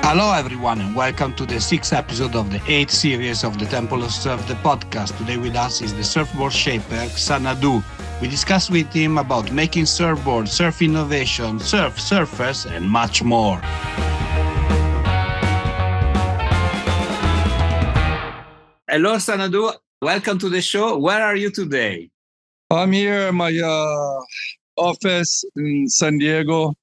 Aloha everyone and welcome to the 6th episode of the 8th series of the Temple of Surf, the podcast. Today with us is the surfboard shaper, Xanadu. We discuss with him about making surfboards, surf innovation, surfers, and much more. Hello Xanadu, welcome to the show. Where are you today? I'm here at my office in San Diego.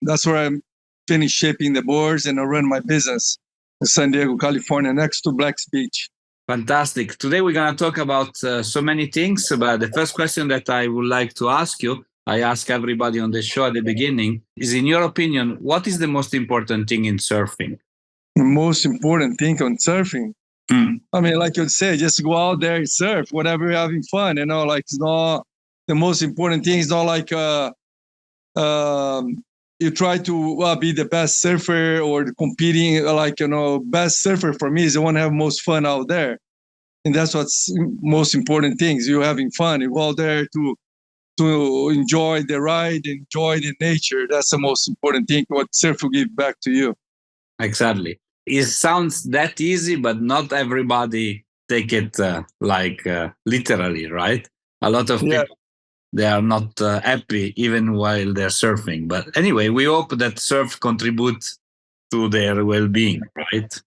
That's where I'm finished shaping the boards and I run my business in San Diego, California, next to Black's Beach. Fantastic. Today we're going to talk about so many things, but the first question that I would like to ask you, I ask everybody on the show at the beginning, is in your opinion, what is the most important thing in surfing? The most important thing on surfing? I mean, like you say, just go out there and surf, whatever you're having fun, like it's not, the most important thing is not like you try to be the best surfer or competing, best surfer for me is the one who have most fun out there. And that's what's most important things. You're having fun. You go out there to enjoy the ride, enjoy the nature. That's the most important thing, what surf will give back to you. Exactly. It sounds that easy, but not everybody take it literally, right? A lot of people, they are not happy even while they're surfing. But anyway, we hope that surf contributes to their well-being, right?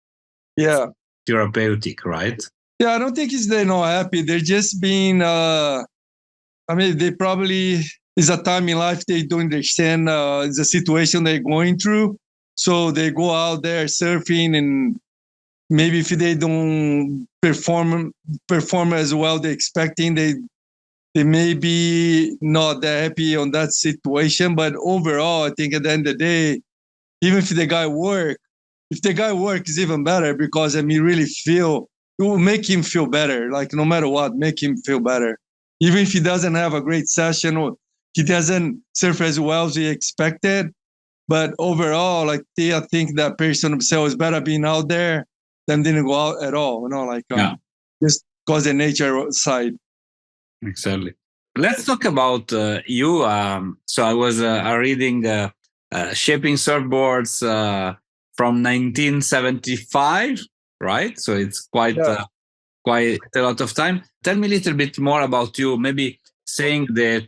Yeah. Therapeutic, right? Yeah, I don't think they're not happy. They're just being, they probably, is a time in life they don't understand the situation they're going through. So they go out there surfing and maybe if they don't perform as well they're expecting, they may be not that happy on that situation. But overall, I think at the end of the day, even if the guy works is even better because really it will make him feel better. Like no matter what, make him feel better. Even if he doesn't have a great session or he doesn't surf as well as he expected. But overall, I think that person himself is better being out there than didn't go out at all. Just because the nature side. Exactly. Let's talk about you. So I was reading shaping surfboards from 1975, right? So it's quite a lot of time. Tell me a little bit more about you. Maybe saying the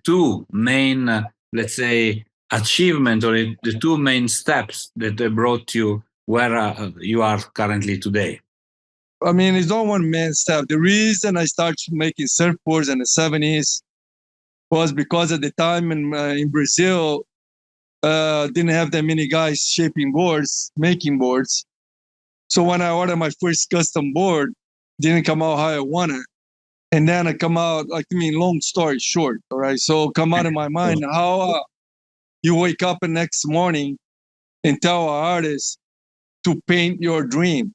two main, let's say, achievement or the two main steps that brought you where you are currently today. I mean, it's not one man step. The reason I started making surfboards in the 70s was because at the time in Brazil, didn't have that many guys shaping boards, making boards. So when I ordered my first custom board, didn't come out how I wanted. And then it come out, long story short, all right? So come out of my mind how you wake up the next morning and tell an artist to paint your dream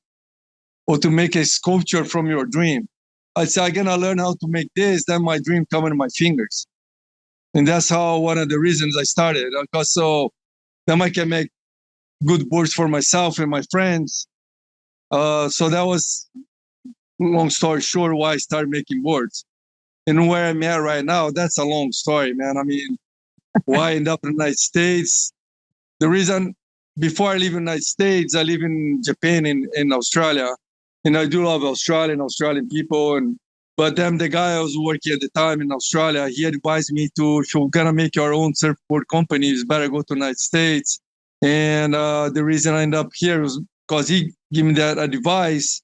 or to make a sculpture from your dream. I said, I'm going to learn how to make this, then my dream come in my fingers. And that's how one of the reasons I started. Because so then I can make good boards for myself and my friends. So that was, long story short, why I started making boards. And where I'm at right now, that's a long story, man. I mean, why I end up in the United States? The reason, before I live in the United States, I live in Japan and in Australia. And I do love Australian people. But then the guy I was working at the time in Australia, he advised me to, if you're going to make your own surfboard company, it's better go to the United States. And the reason I ended up here was because he gave me that advice.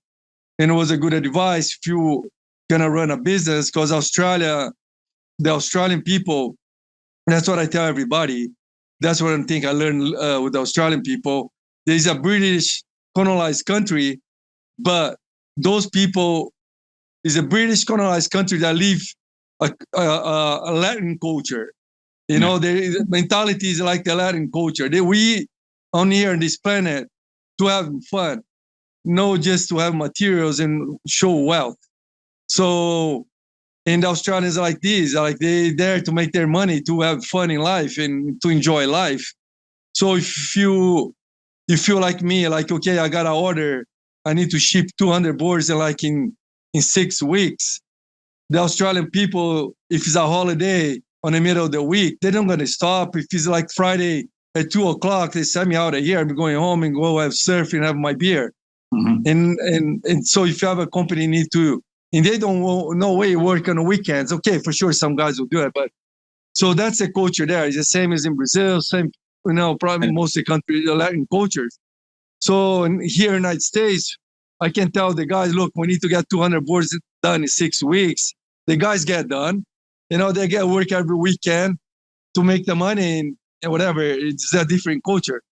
And it was a good advice if you're going to run a business, because the Australian people, that's what I tell everybody. That's what I think I learned with the Australian people. There's a British colonized country, but those people is a British colonized country that live a Latin culture. Their mentality is like the Latin culture. We on here on this planet to have fun, no just to have materials and show wealth. So, and the Australians are like this, they there to make their money, to have fun in life and to enjoy life. So if you feel like me, okay, I got an order, I need to ship 200 boards in 6 weeks. The Australian people, if it's a holiday on the middle of the week, they're not going to stop. If it's like Friday at 2:00, they send me out of here. I'm going home and go have surf and have my beer. Mhm. And so if you have a company need to, and they don't no way work on the weekends. Okay, for sure, some guys will do it, but so that's the culture there. It's the same as in Brazil, same, probably most of the country, the Latin cultures. So here in the United States, I can tell the guys, look, we need to get 200 boards done in 6 weeks. The guys get done. They get work every weekend to make the money and whatever. It's a different culture.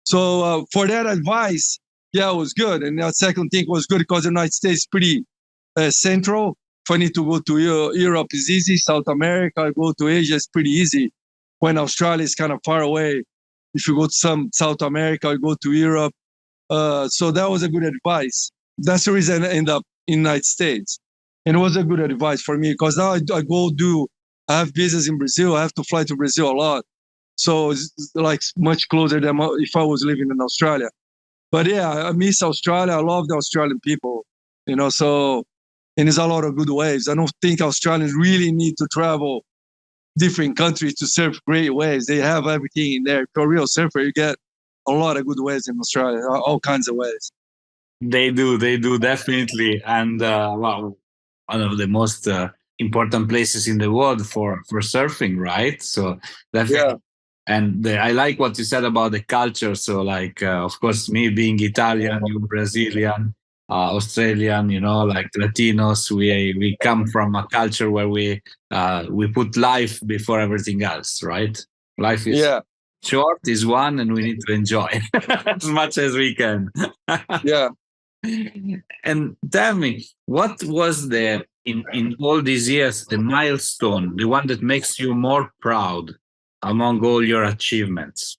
So for that advice, yeah, it was good. And that second thing was good because the United States is pretty central. If I need to go to Europe, is easy. South America, I go to Asia, it's pretty easy. When Australia is kind of far away. If you go to some South America, I go to Europe. So that was a good advice. That's the reason I end up in the United States. And it was a good advice for me because now I have business in Brazil. I have to fly to Brazil a lot. So it's like much closer than if I was living in Australia. But yeah, I miss Australia. I love the Australian people, so, and there's a lot of good waves. I don't think Australians really need to travel different countries to surf great waves. They have everything in there. If you're a real surfer, you get a lot of good waves in Australia, all kinds of waves. They do definitely, and well, one of the most important places in the world for surfing, right? So definitely. Yeah. And I like what you said about the culture. So, like, of course, me being Italian, you Brazilian, Australian, like Latinos, we come from a culture where we put life before everything else, right? Life is short, is one, and we need to enjoy as much as we can. Yeah. And tell me, what was in all these years the milestone, the one that makes you more proud among all your achievements?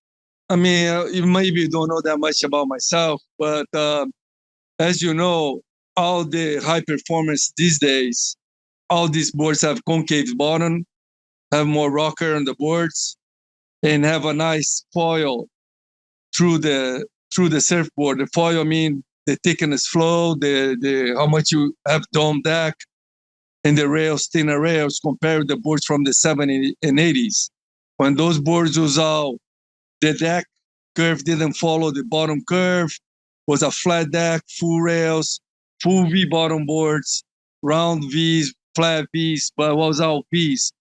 I mean, you maybe don't know that much about myself, but as you know, all the high performance these days, all these boards have concave bottom, have more rocker on the boards, and have a nice foil through the surfboard. The foil, I mean, the thickness flow, the how much you have dome deck, and the rails, thinner rails compared with the boards from the 70s and 80s. When those boards was all, the deck curve didn't follow the bottom curve, was a flat deck, full rails, full V bottom boards, round Vs, flat Vs, but it was all Vs.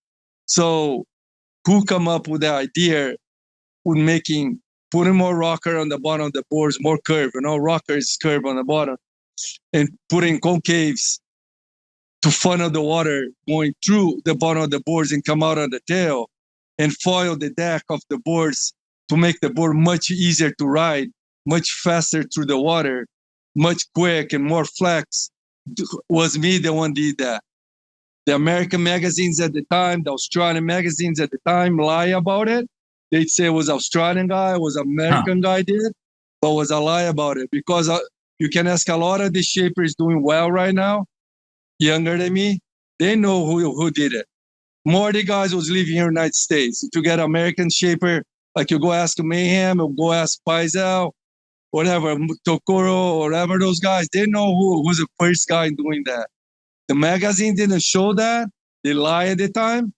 So who come up with the idea with putting more rocker on the bottom of the boards, more curve, rocker is curve on the bottom, and putting concaves to funnel the water going through the bottom of the boards and come out on the tail, and foil the deck of the boards to make the board much easier to ride, much faster through the water, much quick and more flex. Was me the one did that. The American magazines at the time, the Australian magazines at the time lie about it. They'd say it was Australian guy, it was American guy did, but was a lie about it because you can ask a lot of the shapers doing well right now, younger than me, they know who did it. More of the guys was living here in the United States. To get American shaper, like you go ask Mayhem or go ask Paisel, whatever, Tokoro, or whatever those guys, they know who was the first guy doing that. The magazine didn't show that. They lie at the time,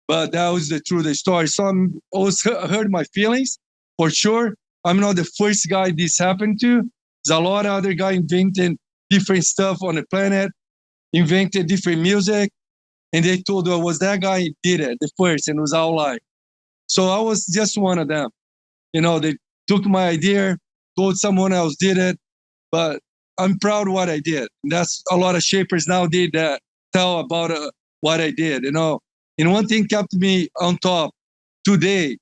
but that was the truth of the story. So I'm always hurt my feelings, for sure. I'm not the first guy this happened to. There's a lot of other guys inventing different stuff on the planet, invented different music, and they told us was that guy did it, the first, and it was all lie. So I was just one of them. They took my idea, told someone else did it, but I'm proud of what I did. And that's a lot of shapers now did that, tell about what I did, And one thing kept me on top today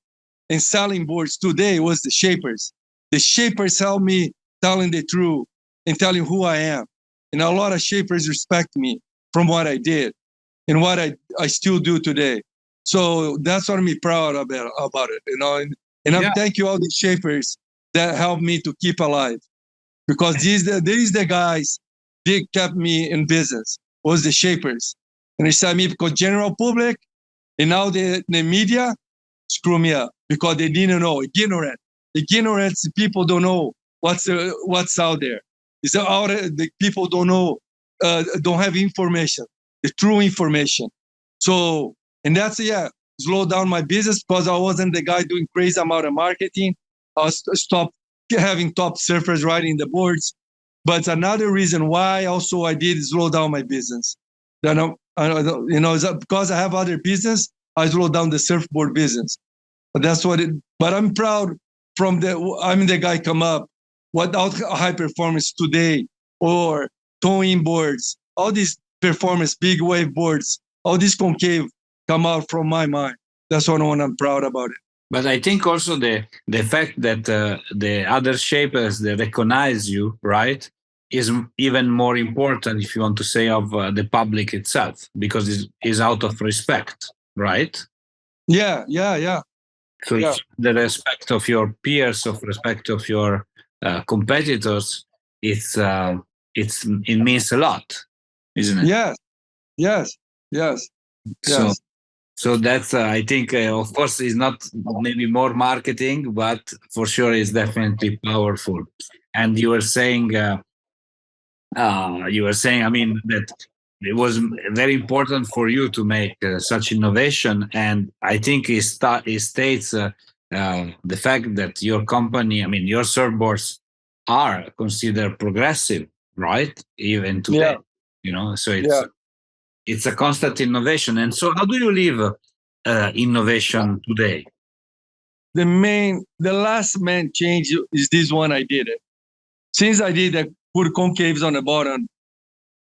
and selling boards today was the shapers. The shapers helped me telling the truth and telling who I am. And a lot of shapers respect me from what I did and what I still do today. So that's what I'm proud about it, And I thank you all the shapers that helped me to keep alive. Because these the guys, they kept me in business, was the shapers. And they said me because general public and now the media screw me up because they didn't know. Ignorant. People don't know what's out there. It's out there, the people don't know, don't have information, the true information. So, and that's, slow down my business because I wasn't the guy doing crazy amount of marketing. I stopped having top surfers riding the boards. But another reason why also I did slow down my business. Then because I have other business, I slowed down the surfboard business. But that's what it. But I'm proud I'm the guy come up without high performance today or towing boards, all these performance big wave boards, all these concave come out from my mind. That's what I'm proud about it. But I think also the fact that the other shapers, they recognize you, right, is even more important, if you want to say, of the public itself, because it's out of respect, right? Yeah. So it's the respect of your peers, of respect of your competitors. It means a lot, isn't it? Yes. So that's I think of course is not maybe more marketing, but for sure is definitely powerful. And you were saying, I mean, that it was very important for you to make such innovation, and I think it states the fact that your company, I mean, your surfboards are considered progressive, right? Even today, So it's a constant innovation. And so, how do you live innovation today? The last main change is this one I did it. Since I did that, put concaves on the bottom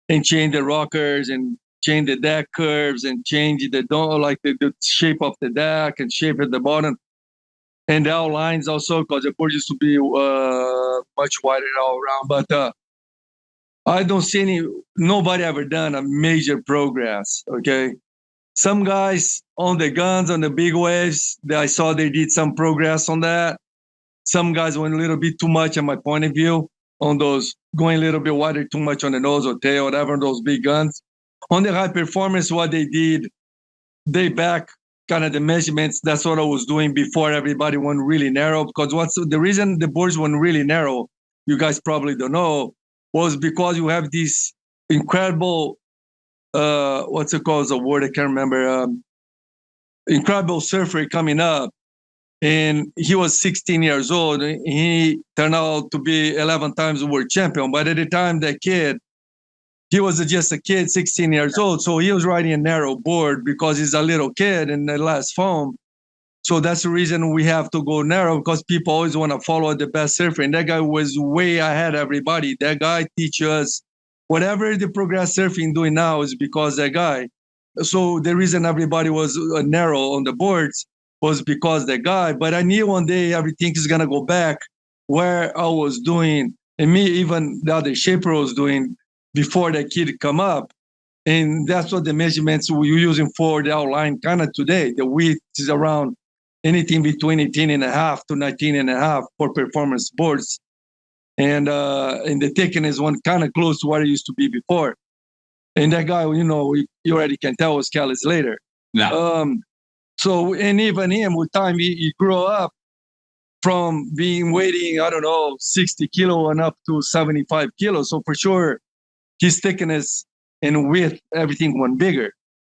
and change the rockers and change the deck curves and change the shape of the deck and shape at the bottom. And the outlines also, because the board used to be much wider all around. But I don't see nobody ever done a major progress, okay? Some guys on the guns, on the big waves, I saw they did some progress on that. Some guys went a little bit too much, in my point of view, on those, going a little bit wider too much on the nose or tail, whatever, those big guns. On the high performance, what they did, they back kind of the measurements. That's what I was doing before everybody went really narrow. Because the reason the boards went really narrow, you guys probably don't know, was because you have this incredible, what's it called? The word I can't remember. Incredible surfer coming up. And he was 16 years old. He turned out to be 11 times world champion. But at the time, that kid, he was just a kid, 16 years old. So he was riding a narrow board because he's a little kid in the last foam. So that's the reason we have to go narrow, because people always want to follow the best surfer. And that guy was way ahead of everybody. That guy teaches us whatever the progress surfing doing now is because that guy. So the reason everybody was narrow on the boards was because that guy. But I knew one day everything is going to go back where I was doing, and me, even the other shaper was doing before that kid come up. And that's what the measurements we're using for the outline kind of today. The width is around anything between 18.5 to 19.5 for performance boards. And the thickness one kind of close to what it used to be before. And that guy, you already can tell was Kelly's later. Yeah. So, and even him, with time, he grew up from being weighing, 60 kilo and up to 75 kilos. So for sure, his thickness and width, everything went bigger.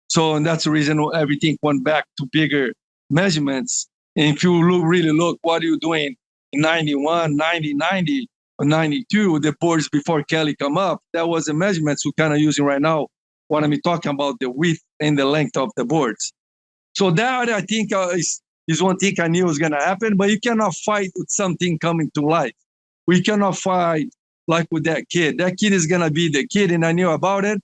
So, and that's the reason everything went back to bigger measurements. And if you really look, what are you doing in 91, 90, 90, or 92, the boards before Kelly come up, that was the measurements we're kind of using right now when I'm talking about the width and the length of the boards. So that, I think, is one thing I knew was going to happen, but you cannot fight with something coming to life. We cannot fight like with that kid. That kid is going to be the kid, and I knew about it.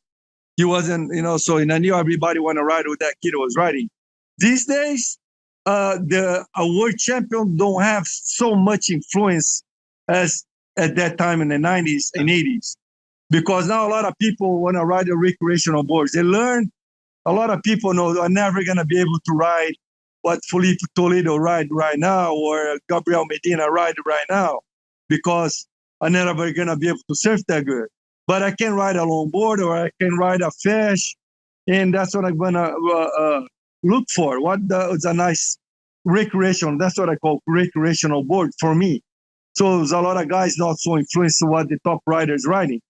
He wasn't, and I knew everybody want to ride with that kid who was riding. These days, the world champion don't have so much influence as at that time in the 90s and 80s, because now a lot of people want to ride the recreational boards. They learn. A lot of people know are never going to be able to ride what Felipe Toledo ride right now or Gabriel Medina ride right now, because I'm never going to be able to surf that good. But I can ride a longboard or I can ride a fish, and that's what I'm going to look for. It's a nice recreational, that's what I call recreational board for me. So there's a lot of guys not so influenced what the top riders riding.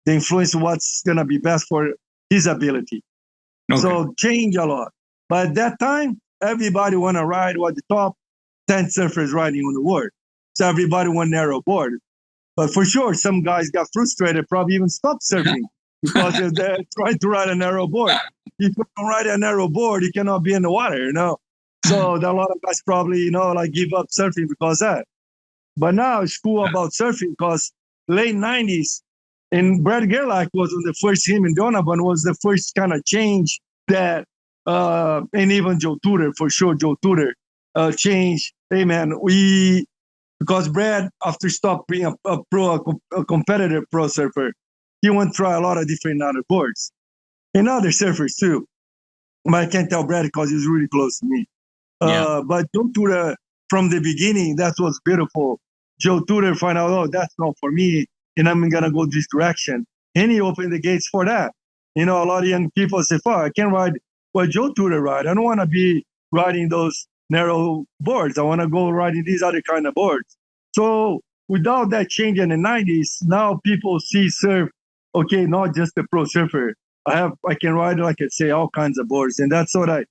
They influence what's going to be best for his ability. Okay. So change a lot. But at that time, everybody want to ride what the top 10 surfers riding on the world. So everybody want narrow board. But for sure, some guys got frustrated, probably even stopped surfing because they're trying to ride a narrow board. If you don't ride a narrow board, you cannot be in the water, So a lot of guys probably, like give up surfing because of that. But now it's cool about surfing because late 90s, and Brad Gerlach was on the first, him and Donovan was the first kind of change that, and even Joe Tudor, for sure, Joe Tudor changed. Hey, man, because Brad, after stopped being a competitive pro surfer, he went to try a lot of different other boards and other surfers too. But I can't tell Brad because he's really close to me. But Joe Tudor, from the beginning, that was beautiful. Joe Tudor find out, oh, that's not for me, and I'm going to go this direction. And he opened the gates for that. A lot of young people say, fuck, I can't ride what Joe Tudor ride. I don't want to be riding those narrow boards. I want to go riding these other kind of boards. So without that change in the 90s, now people see surf, okay, not just the pro surfer. I can ride, like I say, all kinds of boards. And that's what I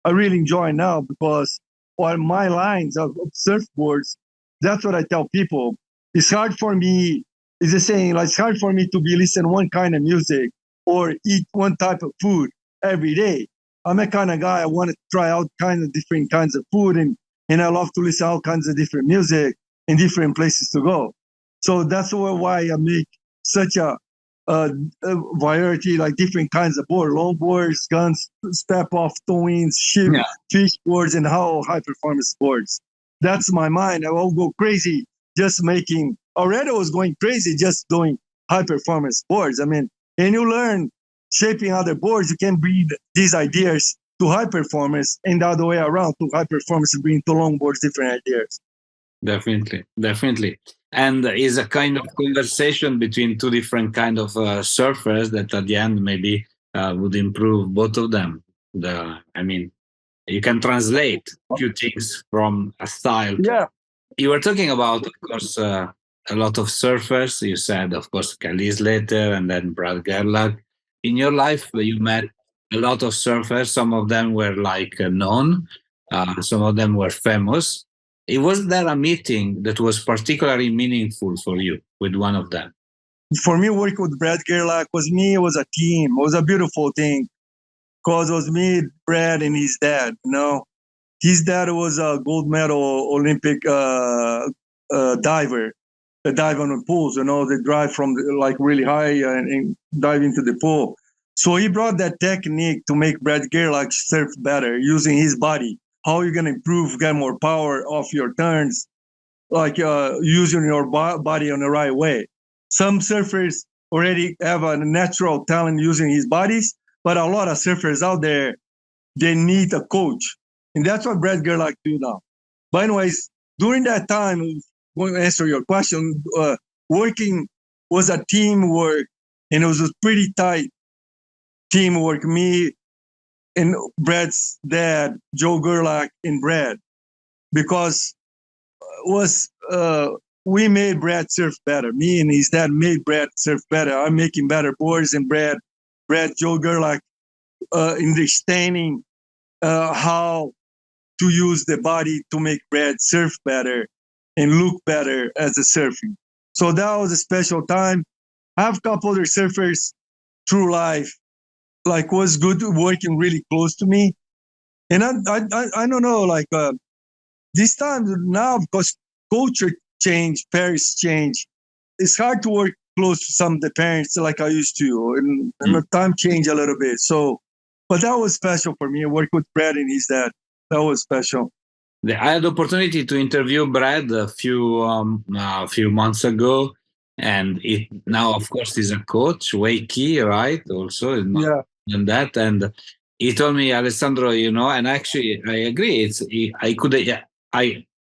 really enjoy now because on my lines of surfboards, that's what I tell people. It's hard for me, it's the saying, like, it's hard for me to be listening one kind of music or eat one type of food every day. I'm a kind of guy, I want to try out different kinds of food and I love to listen to all kinds of different music and different places to go. So that's why I make such a variety, like different kinds of board, long boards, guns, step off, towings, fish boards, and high performance boards. That's my mind. I will go crazy just making. Already I was going crazy just doing high performance boards. I mean, and you learn shaping other boards, you can bring these ideas to high performance and the other way around, to high performance and bring to long boards different ideas. Definitely. And is a kind of conversation between two different kind of surfers that at the end maybe would improve both of them. You can translate a few things from a style. Yeah. You were talking about, of course, a lot of surfers. You said, of course, Kelly Slater and then Brad Gerlach. In your life, you met a lot of surfers. Some of them were known. Some of them were famous. Was there a meeting that was particularly meaningful for you with one of them? For me, working with Brad Gerlach it was a team. It was a beautiful thing because it was me, Brad, and his dad. His dad was a gold medal Olympic diver. They dive on the pools, they drive from really high and dive into the pool. So he brought that technique to make Brad Gerlach surf better using his body. How are you going to improve, get more power off your turns, using your body in the right way? Some surfers already have a natural talent using his bodies, but a lot of surfers out there, they need a coach. And that's what Brad Gerlach do now. But anyways, during that time, I'm going to answer your question, working was a teamwork, and it was a pretty tight teamwork. Me and Brad's dad, Joe Gerlach, and Brad, because we made Brad surf better. Me and his dad made Brad surf better. I'm making better boards, and Brad, Joe Gerlach, understanding how to use the body to make Brad surf better and look better as a surfing. So that was a special time. I have a couple other surfers through life, was good working really close to me. And I don't know, this time now, because culture change, parents change, it's hard to work close to some of the parents like I used to, and the time changed a little bit. So, but that was special for me. I worked with Brad and his dad. That was special. I had the opportunity to interview Brad a few months ago, and now, of course, he's a coach, Wakey, right? Also, and that, and he told me, Alessandro, and actually, I agree.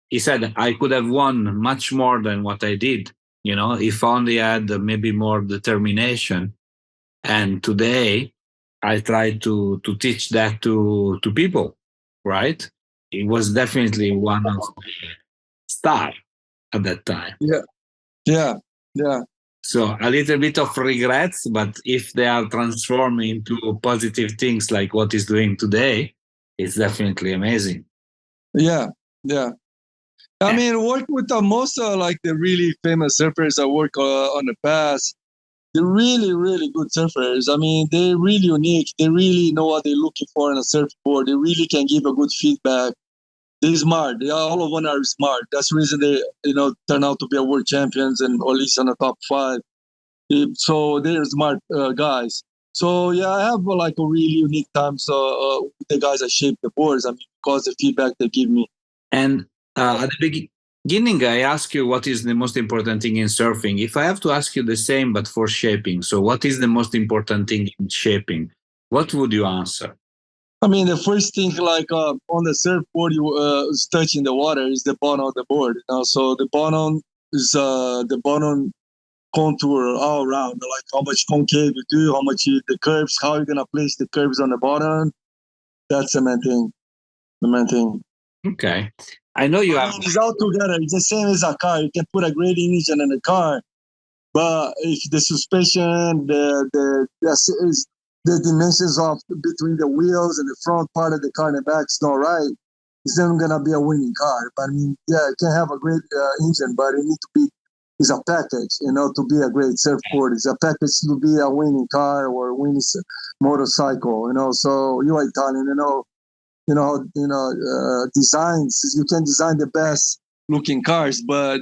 He said I could have won much more than what I did. If only I had maybe more determination. And today, I try to teach that to people, right? It was definitely one of the stars at that time. Yeah. So a little bit of regrets, but if they are transformed into positive things like what he's doing today, it's definitely amazing. Yeah, yeah. I mean, work with the most like the really famous surfers I work on the past. They're really, really good surfers. I mean, they're really unique. They really know what they're looking for in a surfboard. They really can give a good feedback. They're smart. All of them are smart. That's the reason they, turn out to be a world champions and or at least on the top 5. So they're smart guys. So yeah, I have like a really unique time. So with the guys that shape the boards. I mean, because the feedback they give me. And at the beginning, I asked you what is the most important thing in surfing. If I have to ask you the same, but for shaping, so what is the most important thing in shaping? What would you answer? I mean, the first thing, like on the surfboard, you is touching the water is the bottom of the board. So the bottom is the bottom contour all around, like how much concave you do, how much the curves, how you're gonna place the curves on the bottom. That's the main thing. The main thing. Okay, I know you have. It's all together. It's the same as a car. You can put a great engine in a car, but if the suspension, the dimensions of between the wheels and the front part of the car and the back is not right, it's not gonna be a winning car. But I mean, yeah, it can have a great engine, but it needs to be is a package, to be a great surfboard. It's a package to be a winning car or a winning motorcycle. So you are Italian, designs. You can design the best looking cars, but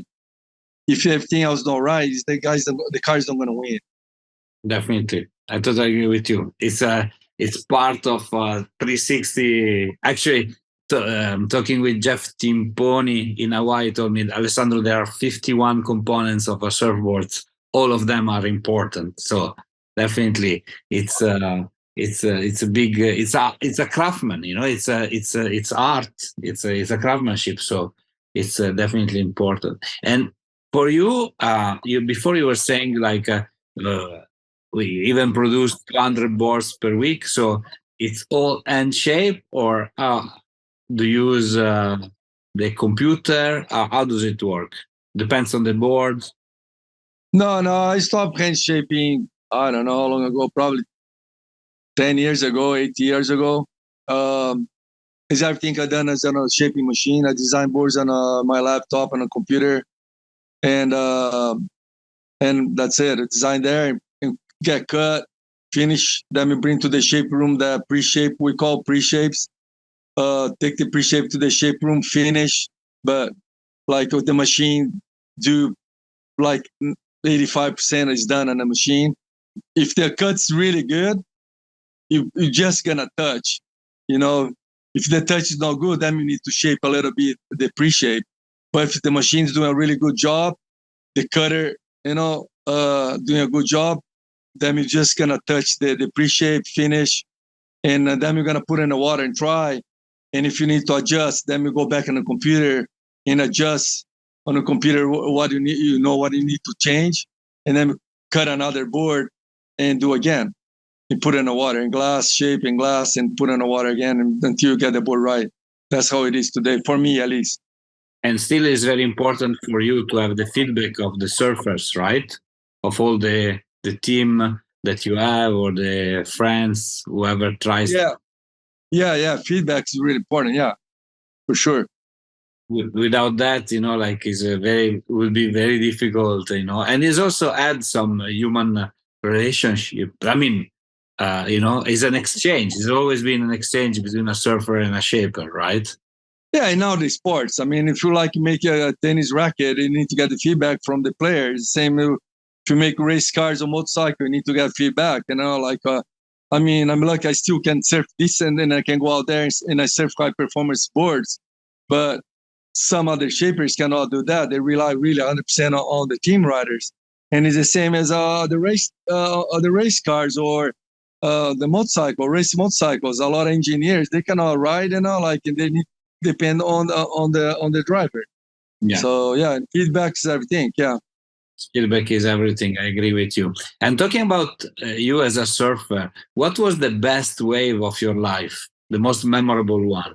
if everything else not right, the cars not going to win. Definitely, I totally agree with you. It's part of 360. Actually, talking with Jeff Timponi in Hawaii, told me, Alessandro, there are 51 components of a surfboard. All of them are important. So definitely, it's a big it's a craftsman. It's art. It's a craftsmanship. So it's definitely important. And for you, you before you were saying like. We even produce 200 boards per week, so it's all hand shape, or do you use the computer? How does it work? Depends on the board. No, I stopped hand shaping. I don't know how long ago, probably 10 years ago, 8 years ago. Is everything I done is on a shaping machine. I design boards on my laptop and a computer, and that's it. I design there and get cut, finish. Then we bring to the shape room the pre-shape. We call pre-shapes. Take the pre-shape to the shape room, finish. But like with the machine, do like 85% is done on the machine. If the cut's really good, you're just gonna touch. If the touch is not good, then you need to shape a little bit the pre-shape. But if the machine's doing a really good job, the cutter, doing a good job, then you're just gonna touch the pre-shape, finish, and then you're gonna put in the water and try. And if you need to adjust, then you go back on the computer and adjust on the computer what you need, what you need to change, and then cut another board and do again. You put in the water in glass, shape in glass, and put in the water again until you get the board right. That's how it is today, for me at least. And still, it's very important for you to have the feedback of the surfers, right? Of all the team that you have or the friends, whoever tries. Yeah. Feedback is really important. Yeah, for sure. Without that, will be very difficult, and it's also add some human relationship. I mean, it's an exchange. It's always been an exchange between a surfer and a shaper, right? Yeah, in all the sports. I mean, if you make a tennis racket, you need to get the feedback from the players. Same if you make race cars or motorcycle, you need to get feedback. I'm lucky I still can surf decent and I can go out there and I surf high performance boards. But some other shapers cannot do that. They rely really 100% on the team riders. And it's the same as the race cars or the race motorcycles. A lot of engineers, they cannot ride, and they need depend on the driver. Yeah. So yeah, feedback is everything. Yeah. Feedback is everything. I agree with you. And talking about you as a surfer, what was the best wave of your life? The most memorable one?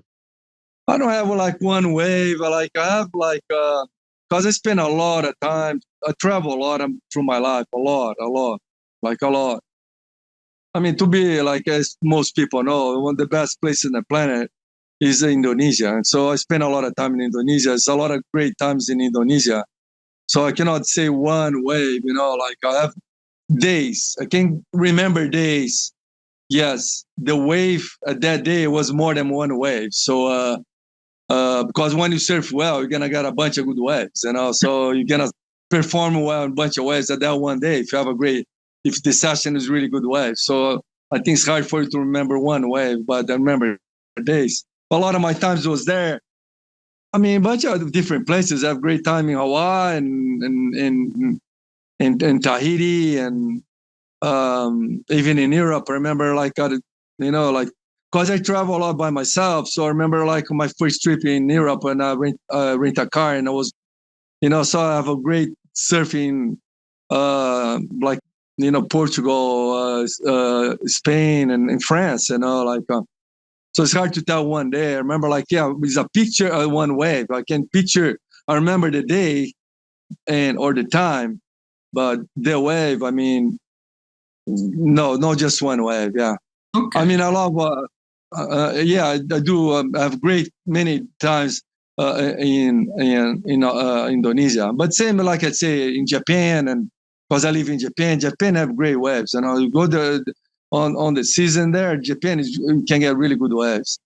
I don't have one wave. I have because I spend a lot of time. I travel a lot through my life. A lot. I mean, to be as most people know, one of the best places on the planet is Indonesia. And so I spent a lot of time in Indonesia. It's a lot of great times in Indonesia. So I cannot say one wave, like I have days. I can remember days. Yes, the wave that day was more than one wave. So because when you surf well, you're gonna get a bunch of good waves, So you're gonna perform well in a bunch of waves at that one day if you have if the session is really good wave. So I think it's hard for you to remember one wave, but I remember days. A lot of my times was there. I mean, a bunch of different places. I have great time in Hawaii and Tahiti and even in Europe. I remember because I travel a lot by myself. So I remember like my first trip in Europe and I rent a car and I was, so I have a great surfing, Portugal, Spain and France, so it's hard to tell one day. I remember it's a picture of one wave. I remember the day or the time, but the wave, I mean, no, not just one wave. Yeah. Okay. I mean, I love, I do have great many times in Indonesia, but same like I say in Japan, and because I live in Japan have great waves. You go there on the season there, Japan can get really good waves.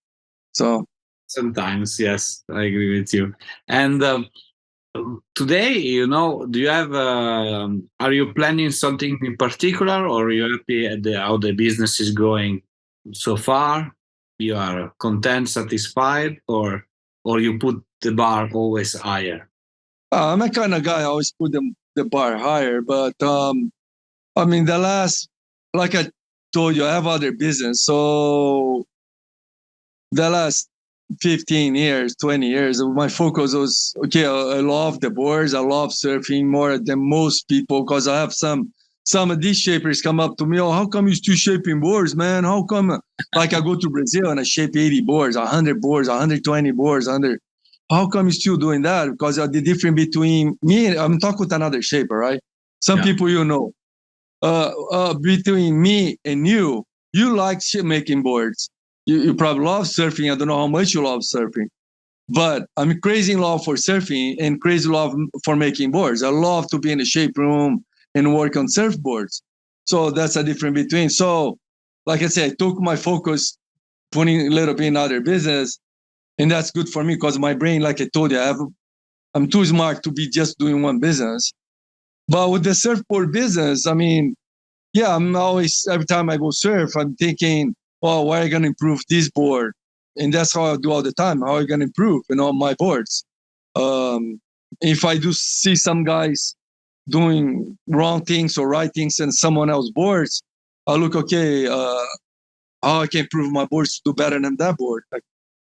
So sometimes, yes, I agree with you. And today, do you have? Are you planning something in particular, or are you happy at how the business is going so far? You are content, satisfied, or you put the bar always higher? I'm a kind of guy. I always put the bar higher, but I mean, like I told you, I have other business. So the last 15 years, 20 years, my focus was, okay, I love the boards. I love surfing more than most people because I have some of these shapers come up to me, oh, how come you still shaping boards, man? How come, like I go to Brazil and I shape 80 boards, 100 boards, 120 boards, 100. How come you still doing that? Because the difference between me, I'm talking with another shaper, right? Some people between me and you like making boards. You probably love surfing. I don't know how much you love surfing, but I'm crazy in love for surfing and crazy love for making boards. I love to be in the shape room and work on surfboards. So that's a difference between. So, like I said, I took my focus, putting a little bit in other business, and that's good for me because my brain, like I told you, I'm too smart to be just doing one business. But with the surfboard business, I mean, yeah, I'm always, every time I go surf, I'm thinking, oh, why are you going to improve this board? And that's how I do all the time. How are you going to improve, my boards? If I do see some guys doing wrong things or right things in someone else's boards, I'll look, okay, how I can improve my boards to do better than that board.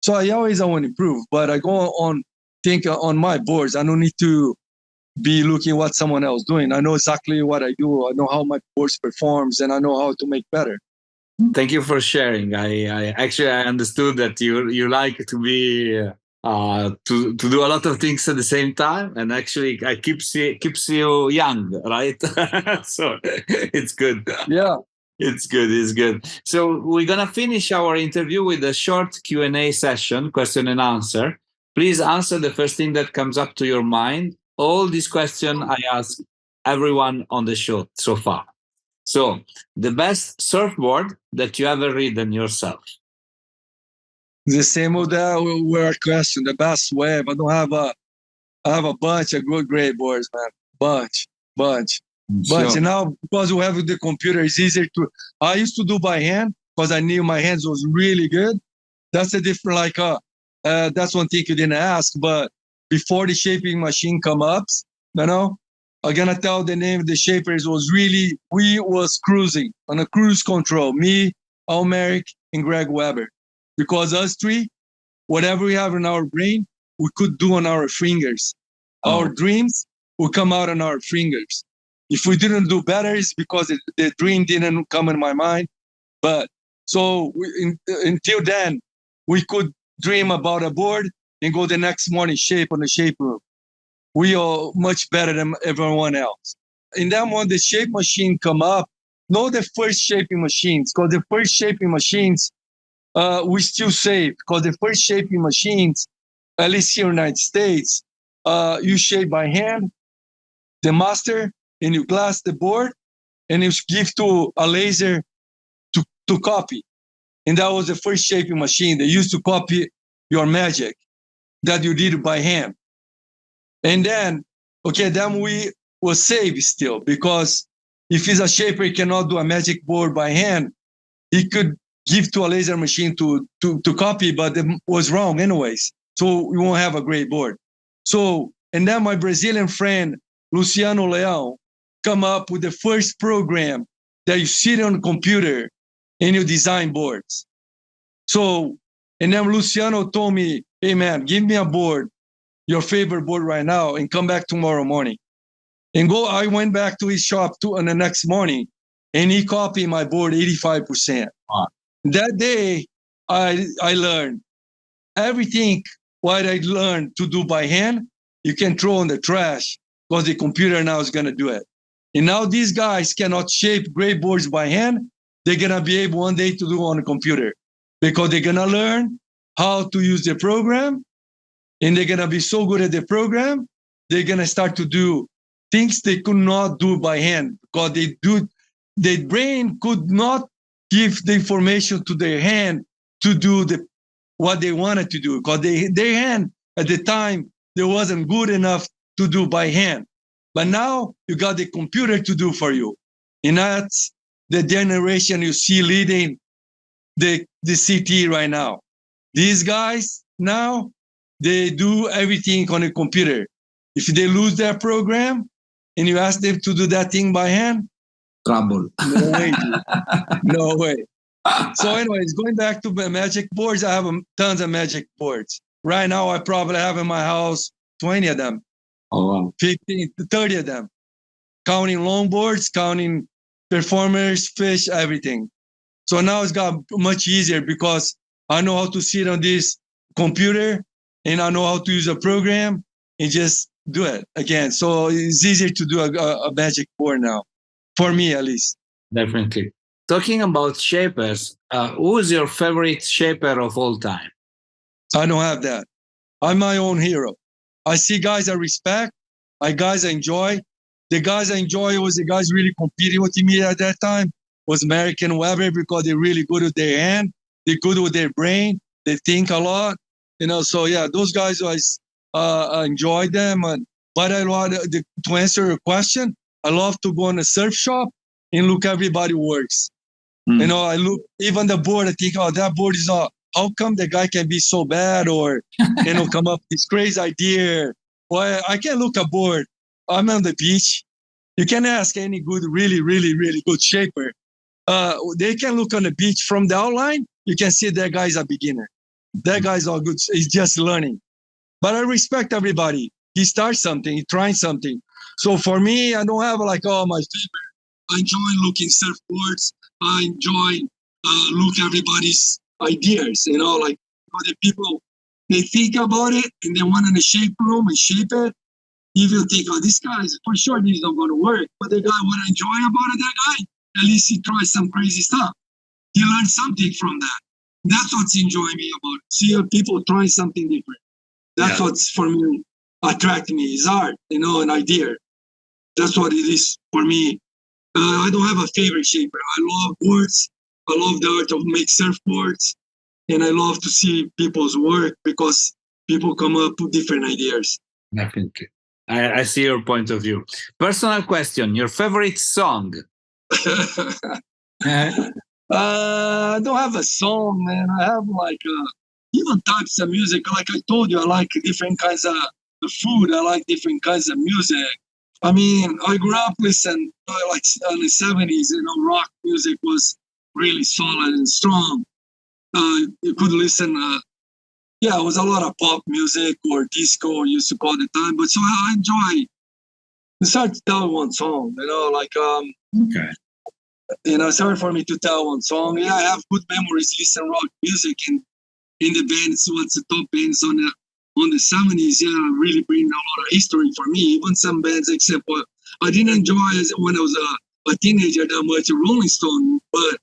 So I always want to improve, but I go on, think on my boards. I don't need to be looking what someone else doing. I know exactly what I do. I know how my boards performs, and I know how to make better. Thank you for sharing. I actually I understood that you like to be to do a lot of things at the same time, and actually it keeps you young, right? So it's good. Yeah. It's good. It's good. So we're gonna finish our interview with a short Q&A session, question and answer. Please answer the first thing that comes up to your mind. All these questions I ask everyone on the show so far. So the best surfboard that you ever ridden yourself? The same with that word question. The best wave. I have a bunch of good great boards, man. Bunch. Sure. And now because we have the computer, it's easier to. I used to do by hand because I knew my hands was really good. That's a different that's one thing you didn't ask. But before the shaping machine come up, I'm gonna tell the name of the shapers was really, we was cruising on a cruise control. Me, Almeric, and Greg Weber. Because us three, whatever we have in our brain, we could do on our fingers. Our dreams will come out on our fingers. If we didn't do better, it's because the dream didn't come in my mind. But so until then, we could dream about a board and go the next morning shape on the shape room. We are much better than everyone else. And then when the shape machine come up, know the first shaping machines, because the first shaping machines, we still shape, because the first shaping machines, at least here in the United States, you shape by hand, the master, and you glass the board, and you give to a laser to copy. And that was the first shaping machine. They used to copy your magic that you did by hand. And then, then we will save still, because if he's a shaper, he cannot do a magic board by hand. He could give to a laser machine to copy, but it was wrong anyways. So we won't have a great board. So, and then my Brazilian friend, Luciano Leão, come up with the first program that you sit on a computer and you design boards. So, and then Luciano told me, hey man, give me a board, your favorite board right now, and come back tomorrow morning. And I went back to his shop on the next morning, and he copied my board 85%. Wow. That day, I learned everything what I learned to do by hand, you can throw in the trash, because the computer now is going to do it. And now these guys cannot shape great boards by hand. They're going to be able one day to do on a computer, because they're going to learn how to use the program, and they're going to be so good at the program, they're going to start to do things they could not do by hand, because their brain could not give the information to their hand to do what they wanted to do, because their hand at the time, they wasn't good enough to do by hand. But now you got the computer to do for you. And that's the generation you see leading the CT right now. These guys now, they do everything on a computer. If they lose their program and you ask them to do that thing by hand, trouble. No way, dude. No way. So anyways, going back to my magic boards, I have tons of magic boards. Right now, I probably have in my house 20 of them. Oh, wow. 15, 30 of them. Counting longboards, counting performers, fish, everything. So now it's got much easier, because I know how to sit on this computer and I know how to use a program and just do it again. So it's easier to do a magic board now, for me at least. Definitely. Talking about shapers, who is your favorite shaper of all time? I don't have that. I'm my own hero. I see guys I respect, guys I enjoy. The guys I enjoy was the guys really competing with me at that time was American Weber, because they're really good with their hand, they're good with their brain, they think a lot, So yeah, those guys I enjoy them. But to answer your question, I love to go in a surf shop and look everybody works. Mm. I look even the board. I think, that board is how come the guy can be so bad, or come up with this crazy idea? Well, I can look a board. I'm on the beach. You can ask any good, really, really, really good shaper. They can look on the beach from the outline. You can see that guy's a beginner. That guy's all good. He's just learning. But I respect everybody. He starts something. He tries something. So for me, I don't have my favorite. I enjoy looking surfboards. I enjoy look everybody's ideas. The people, they think about it and they want in a shape room and shape it. If you think, this guy is for sure this is not going to work. But the guy, what I enjoy about it, that guy, at least he tries some crazy stuff. He learns something from that. That's what's enjoying me about it. See people trying something different. That's what's for me attract me is art, an idea. That's what it is for me. I don't have a favorite shaper. I love boards. I love the art of make surfboards. And I love to see people's work, because people come up with different ideas. Definitely. I see your point of view. Personal question, your favorite song? I don't have a song, man. I have even types of music. Like I told you, I like different kinds of food. I like different kinds of music. I mean, I grew up listening in the 70s, rock music was really solid and strong. You could listen, it was a lot of pop music or disco, used to call it the time. But so I enjoy, it's hard to tell one song, okay. It's hard for me to tell one song. Yeah, I have good memories listening rock music and in the bands, what's the top bands on the 70s, really bring a lot of history for me. Even some bands, except I didn't enjoy when I was a teenager that much Rolling Stone, but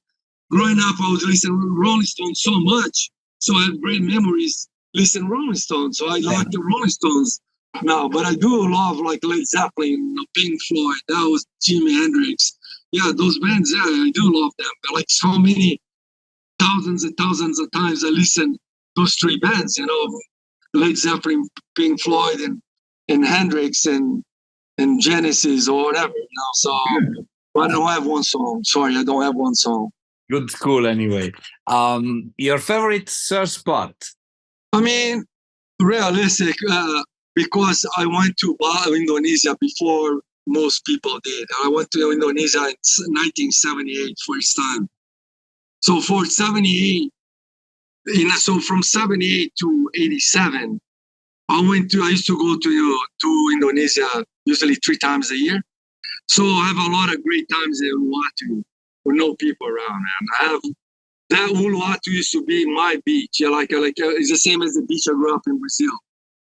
growing up, I was listening to Rolling Stones so much. So I have great memories listening to Rolling Stones. So I like the Rolling Stones now. But I do love like Led Zeppelin, Pink Floyd, that was Jimi Hendrix. Yeah, those bands, yeah, I do love them. But like so many thousands and thousands of times I listen those three bands, Led Zeppelin, Pink Floyd, and Hendrix and Genesis or whatever, So I don't have one song. Sorry, I don't have one song. Good school anyway. Your favorite surf spot? I mean, realistic, because I went to Indonesia before most people did. I went to Indonesia in 1978 first time. So for 78, so from 78 to 87, I used to go to Indonesia usually 3 times a year. So I have a lot of great times in Uluwatu with no people around. And I have that Uluwatu used to be my beach. Yeah, it's the same as the beach I grew up in Brazil.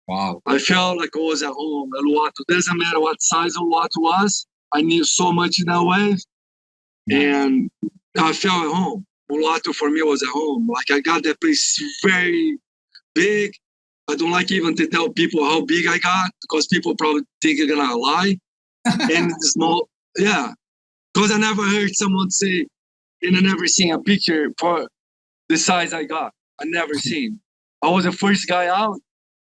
Wow. I felt like I was at home. Uluwatu. Doesn't matter what size Uluwatu was. I knew so much in that wave. And I felt at home. Uluwatu for me was at home. Like I got that place very big. I don't like even to tell people how big I got because people probably think I'm gonna lie. And small, yeah. Because I never heard someone say, and I never seen a picture for the size I got. I never seen. I was the first guy out.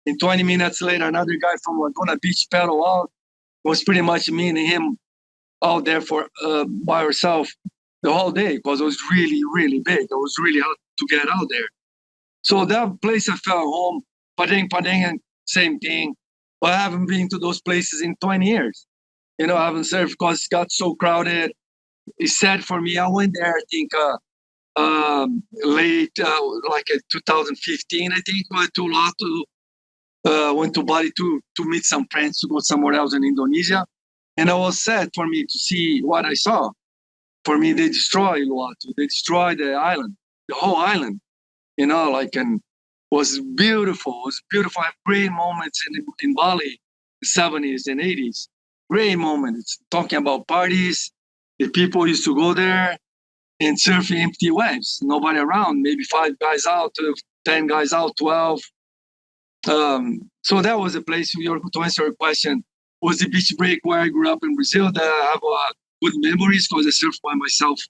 And 20 minutes later, another guy from Laguna Beach paddled out. It was pretty much me and him out there for by ourselves the whole day because it was really, really big. It was really hard to get out there. So that place I felt home. Padang, same thing. But I haven't been to those places in 20 years. I haven't surfed because it got so crowded. It's sad for me. I went there, I think, late, 2015, I think, went to Bali to meet some friends to go somewhere else in Indonesia. And it was sad for me to see what I saw. For me, they destroyed Uluwatu. They destroyed the island, the whole island, and was beautiful. It was beautiful. I have great moments in Bali, the 70s and 80s. Great moments. Talking about parties. The people used to go there and surf empty waves. Nobody around. Maybe 5 guys out, 10 guys out, 12. So that was a place, to answer your question, was the beach break where I grew up in Brazil that I have good memories because I surfed by myself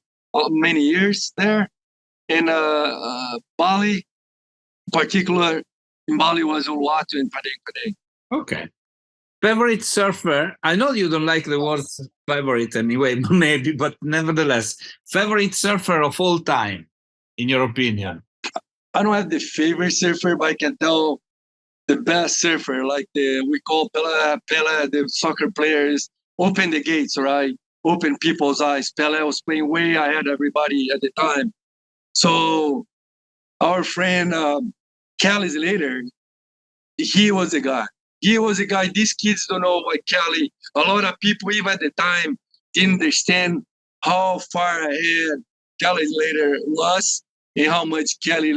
many years there. And Bali, particular in Bali was Uluwatu and Padang. Okay. Favorite surfer? I know you don't like the word favorite anyway, maybe, but nevertheless, favorite surfer of all time, in your opinion? I don't have the favorite surfer, but I can tell the best surfer, like we call Pele, the soccer players, open the gates, right? Open people's eyes. Pele was playing way ahead of everybody at the time. So our friend Kelly Slater, he was a guy. He was a guy. These kids don't know what Kelly. A lot of people, even at the time, didn't understand how far ahead Kelly Slater was and how much Kelly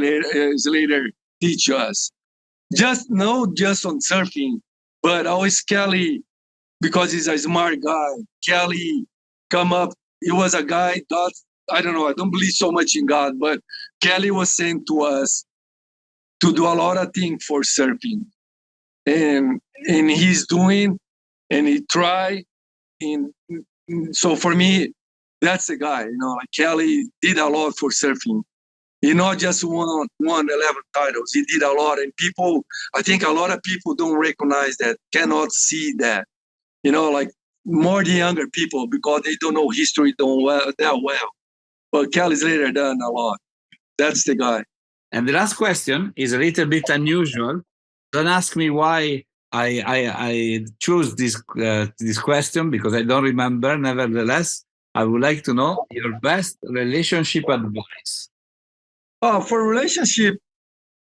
Slater teach us. Just on surfing, but always Kelly, because he's a smart guy. Kelly come up. He was a guy that I don't know. I don't believe so much in God, but Kelly was sent to us to do a lot of things for surfing, and he's doing, and he tried, and so for me, that's the guy. Like Kelly did a lot for surfing. He not just won 11 titles. He did a lot, and I think a lot of people don't recognize that, cannot see that. Like more the younger people because they don't know history that well. But Kelly Slater done a lot. That's the guy. And the last question is a little bit unusual. Don't ask me why I choose this question because I don't remember. Nevertheless, I would like to know your best relationship advice. Oh, for relationship,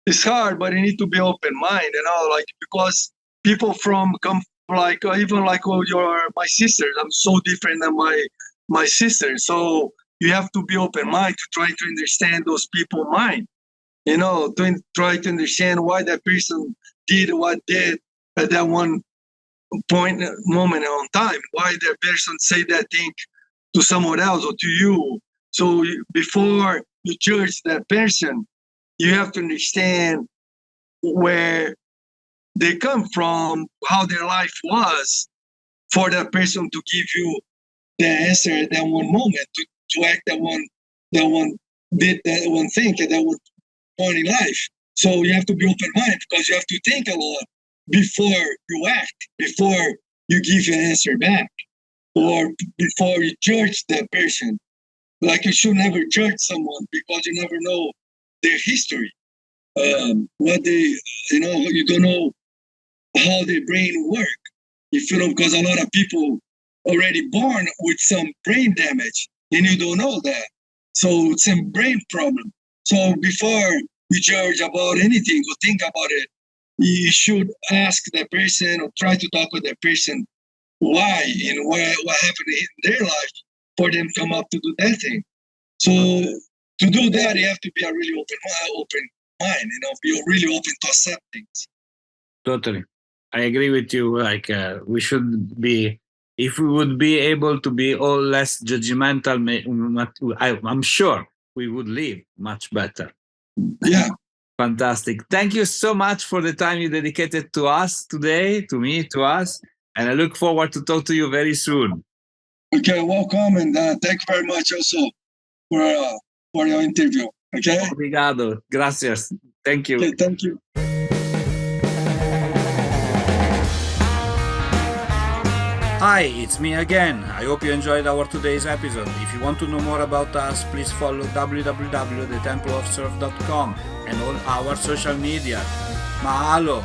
it's hard, but you need to be open mind, because people come even like you're my sisters. I'm so different than my sisters. So you have to be open mind to try to understand those people's mind. To try to understand why that person did what did at that one moment on time. Why that person say that thing to someone else or to you. So before you judge that person, you have to understand where they come from, how their life was, for that person to give you the answer at that one moment, to act that one did that one thing at that one point in life. So you have to be open-minded, because you have to think a lot before you act, before you give an answer back, or before you judge that person. Like, you should never judge someone, because you never know their history. What they, you don't know how their brain work. If you know, because a lot of people already born with some brain damage, and you don't know that. So it's a brain problem. So before you judge about anything or think about it, you should ask that person or try to talk with that person why and what happened in their life for them to come up to do that thing. So to do that, you have to be a really open mind, be really open to accept things. Totally. I agree with you. Like, we should be, if we would be able to be all less judgmental, I'm sure we would live much better. Yeah. Fantastic. Thank you so much for the time you dedicated to us today, to me, to us. And I look forward to talk to you very soon. Okay, welcome. And thank you very much also for your interview. Okay? Obrigado. Gracias. Thank you. Okay, thank you. Hi, it's me again. I hope you enjoyed our today's episode. If you want to know more about us, please follow www.thetempleofsurf.com and all our social media. Mahalo!